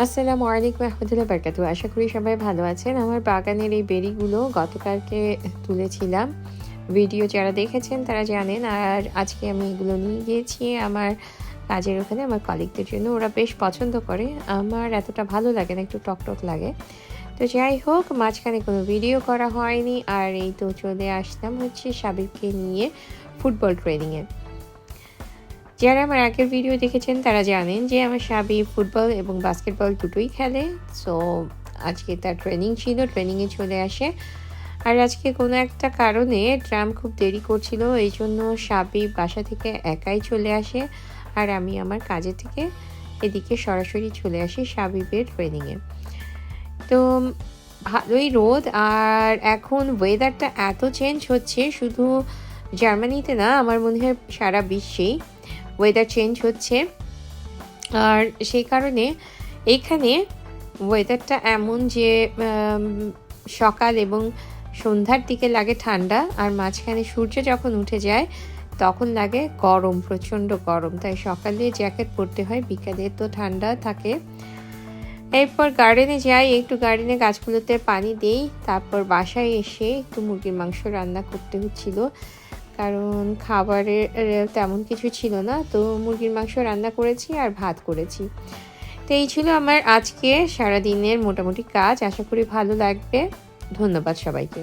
আসসালামু আলাইকুম রহমতুল্লাহ বারকাতু। আশা করি সবাই ভালো আছেন। আমার বাগানের এই বেরিগুলো গতকালকে তুলেছিলাম। ভিডিও যারা দেখেছেন তারা জানেন। আর আজকে আমি এগুলো নিয়ে গিয়েছি আমার কাজের ওখানে আমার কলিগদের জন্য। ওরা বেশ পছন্দ করে। আমার এতটা ভালো লাগে না, একটু টকটক লাগে। তো যাই হোক, মাঝখানে কোনো ভিডিও করা হয়নি। আর এই তো চলে আসলাম হচ্ছে সাবিবকে নিয়ে ফুটবল ট্রেনিংয়ে। যারা আমার আগের ভিডিও দেখেছেন তারা জানেন যে আমার সাবি ফুটবল এবং বাস্কেটবল দুটোই খেলে। সো আজকে তার ট্রেনিং ছিল, ট্রেনিংয়ে চলে আসে। আর আজকে কোনো একটা কারণে ট্রাম খুব দেরি করছিল, এই জন্য সাবি বাসা থেকে একাই চলে আসে। আর আমি আমার কাজে থেকে এদিকে সরাসরি চলে আসি সাবিবের ট্রেনিংয়ে। তো ভালোই রোদ, আর এখন ওয়েদারটা এত চেঞ্জ হচ্ছে, শুধু জার্মানিতে না, আমার মনে হয় সারা বিশ্বেই ওয়েদার চেঞ্জ হচ্ছে। আর সেই কারণে এইখানে ওয়েদারটা এমন যে সকাল এবং সন্ধ্যার দিকে লাগে ঠান্ডা, আর মাঝখানে সূর্য যখন উঠে যায় তখন লাগে গরম, প্রচণ্ড গরম। তাই সকালে জ্যাকেট পরতে হয়, বিকালে তো ঠান্ডা থাকে। এরপর গার্ডেনে যাই, একটু গার্ডেনে গাছগুলোতে পানি দিই। তারপর বাসায় এসে একটু মুরগির মাংস রান্না করতে হচ্ছিল, কারণ খাবারের তেমন কিছু ছিল না। তো মুরগির মাংস রান্না করেছি আর ভাত করেছি। তো এই ছিল আমার আজকে সারাদিনের মোটামুটি কাজ। আশা করি ভালো লাগবে। ধন্যবাদ সবাইকে।